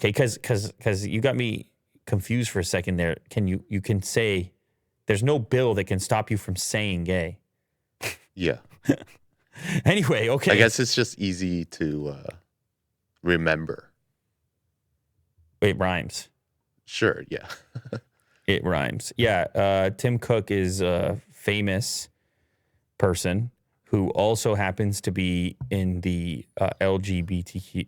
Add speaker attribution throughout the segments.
Speaker 1: Okay, because you got me confused for a second there. You can say there's no bill that can stop you from saying gay.
Speaker 2: Yeah.
Speaker 1: Anyway, okay.
Speaker 2: I guess it's just easy to remember.
Speaker 1: It rhymes.
Speaker 2: Sure, yeah.
Speaker 1: It rhymes. Yeah, Tim Cook is a famous person who also happens to be in the LGBTQ.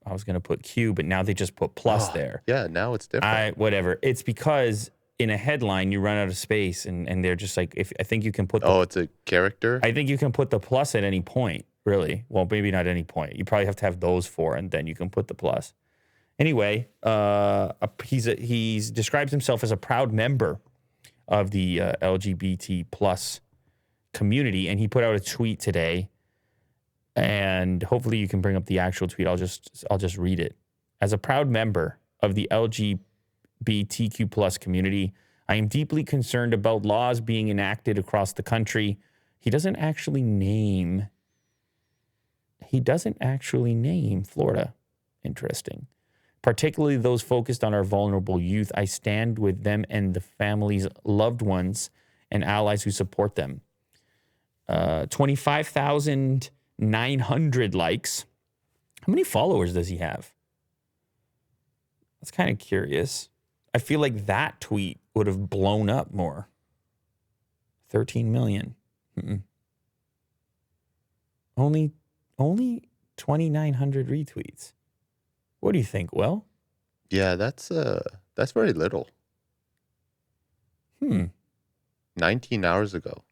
Speaker 1: I was going to put Q, but now they just put plus there.
Speaker 2: Yeah, now it's different.
Speaker 1: Whatever. It's because in a headline you run out of space, and they're just like, I think you can put.
Speaker 2: It's a character.
Speaker 1: I think you can put the plus at any point. Really? Well, maybe not any point. You probably have to have those four, and then you can put the plus. Anyway, he's describes himself as a proud member of the LGBT plus community, and he put out a tweet today. And hopefully you can bring up the actual tweet. I'll just read it. As a proud member of the LGBTQ plus community, I am deeply concerned about laws being enacted across the country. He doesn't actually name Florida. Interesting. Particularly those focused on our vulnerable youth. I stand with them and the families, loved ones, and allies who support them. 25,900 likes. How many followers does he have? That's kind of curious. I feel like that tweet would have blown up more. 13 million. Only 2,900 retweets. What do you think, Will?
Speaker 2: Yeah, that's very little. 19 hours ago.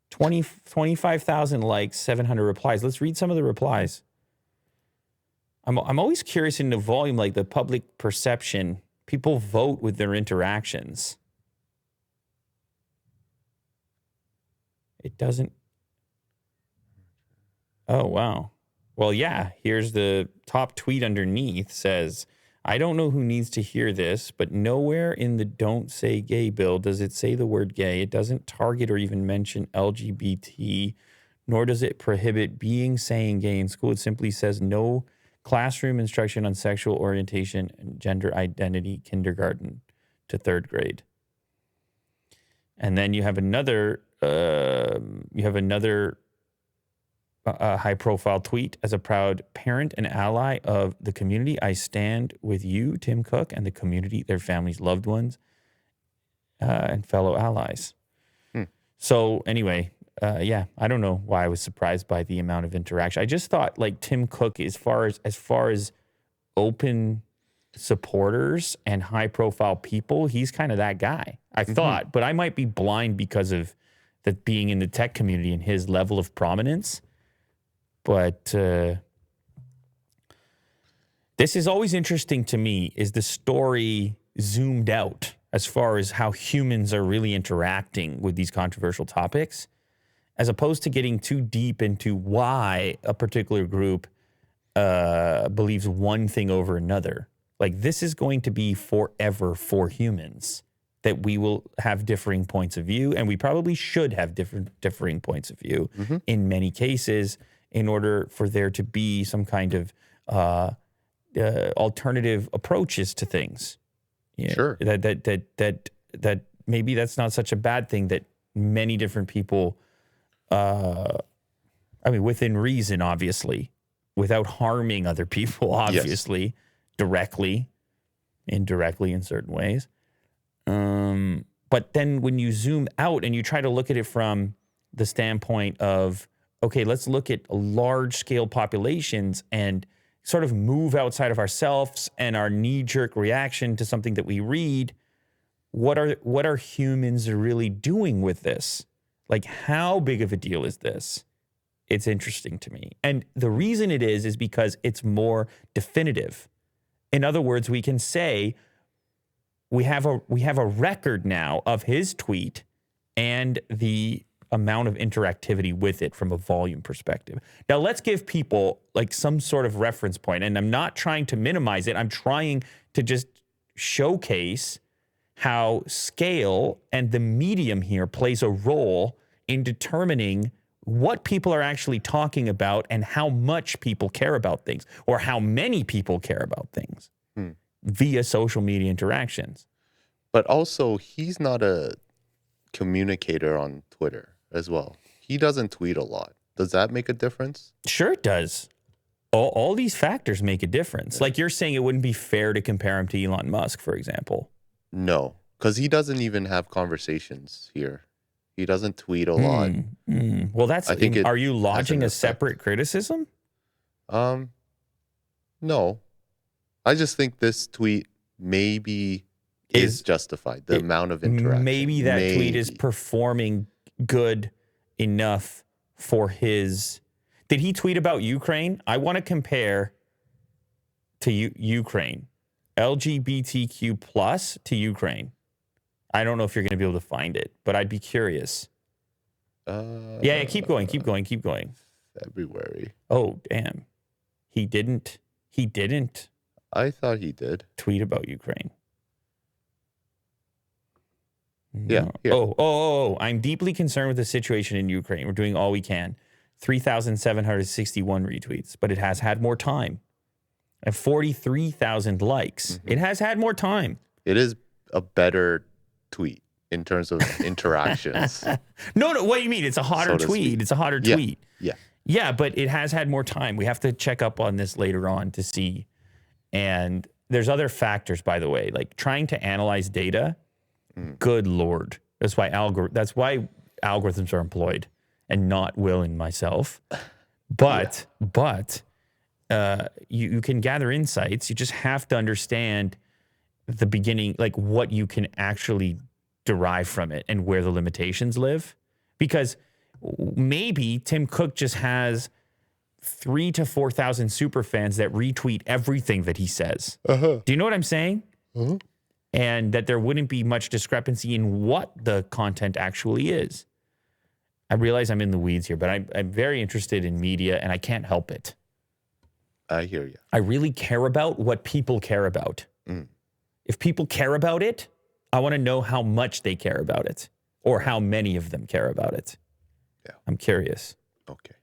Speaker 1: 25,000 likes, 700 replies. Let's read some of the replies. I'm always curious into volume, like the public perception. People vote with their interactions. It doesn't. Oh, wow. Well, yeah, here's the top tweet underneath says, I don't know who needs to hear this, but nowhere in the Don't Say Gay bill does it say the word gay. It doesn't target or even mention LGBT, nor does it prohibit saying gay in school. It simply says no classroom instruction on sexual orientation and gender identity, kindergarten to third grade. And then you have another high-profile tweet. As a proud parent and ally of the community, I stand with you, Tim Cook, and the community, their families, loved ones, and fellow allies. So anyway, I don't know why I was surprised by the amount of interaction. I just thought, like, Tim Cook, as far as open supporters and high-profile people, he's kind of that guy. I thought, but I might be blind because of that being in the tech community and his level of prominence. But this is always interesting to me, is the story zoomed out as far as how humans are really interacting with these controversial topics, as opposed to getting too deep into why a particular group believes one thing over another. Like, this is going to be forever for humans, that we will have differing points of view, and we probably should have differing points of view in many cases, in order for there to be some kind of alternative approaches to things. Yeah,
Speaker 2: sure.
Speaker 1: That maybe that's not such a bad thing, that many different people, within reason, obviously, without harming other people, obviously, directly, indirectly in certain ways. But then when you zoom out and you try to look at it from the standpoint of, okay, let's look at large-scale populations and sort of move outside of ourselves and our knee-jerk reaction to something that we read. What are humans really doing with this? Like, how big of a deal is this? It's interesting to me. And the reason it is because it's more definitive. In other words, we can say we have a record now of his tweet and the amount of interactivity with it from a volume perspective. Now, let's give people like some sort of reference point, and I'm not trying to minimize it. I'm trying to just showcase how scale and the medium here plays a role in determining what people are actually talking about and how much people care about things or how many people care about things via social media interactions.
Speaker 2: But also, he's not a communicator on Twitter as well. He doesn't tweet a lot. Does that make a difference?
Speaker 1: Sure it does. All these factors make a difference. Like you're saying, it wouldn't be fair to compare him to Elon Musk, for example.
Speaker 2: No, because he doesn't even have conversations here. He doesn't tweet a lot.
Speaker 1: Well, that's.
Speaker 2: I think
Speaker 1: are you lodging a separate criticism?
Speaker 2: No. I just think this tweet maybe is justified. The amount of interaction.
Speaker 1: Maybe that tweet is performing good enough for his. Did he tweet about Ukraine? I want to compare to Ukraine, LGBTQ plus to Ukraine. I don't know if you're going to be able to find it, but I'd be curious. Yeah, keep going.
Speaker 2: February.
Speaker 1: Oh, damn. He didn't.
Speaker 2: I thought he did.
Speaker 1: Tweet about Ukraine.
Speaker 2: Yeah. Here.
Speaker 1: Oh, I'm deeply concerned with the situation in Ukraine. We're doing all we can. 3,761 retweets, but it has had more time. And 43,000 likes. It has had more time.
Speaker 2: It is a better tweet in terms of interactions.
Speaker 1: No, what do you mean? It's a hotter tweet. It's a hotter tweet. Yeah, but it has had more time. We have to check up on this later on to see. And there's other factors, by the way, like trying to analyze data. Good Lord. That's why algorithms are employed and not Will and myself. But you can gather insights. You just have to understand the beginning, like what you can actually derive from it and where the limitations live. Because maybe Tim Cook just has 3,000 to 4,000 super fans that retweet everything that he says. Do you know what I'm saying? And that there wouldn't be much discrepancy in what the content actually is. I realize I'm in the weeds here, but I'm very interested in media and I can't help it.
Speaker 2: I hear you.
Speaker 1: I really care about what people care about. If people care about it, I want to know how much they care about it or how many of them care about it.
Speaker 2: Yeah.
Speaker 1: I'm curious.
Speaker 2: Okay.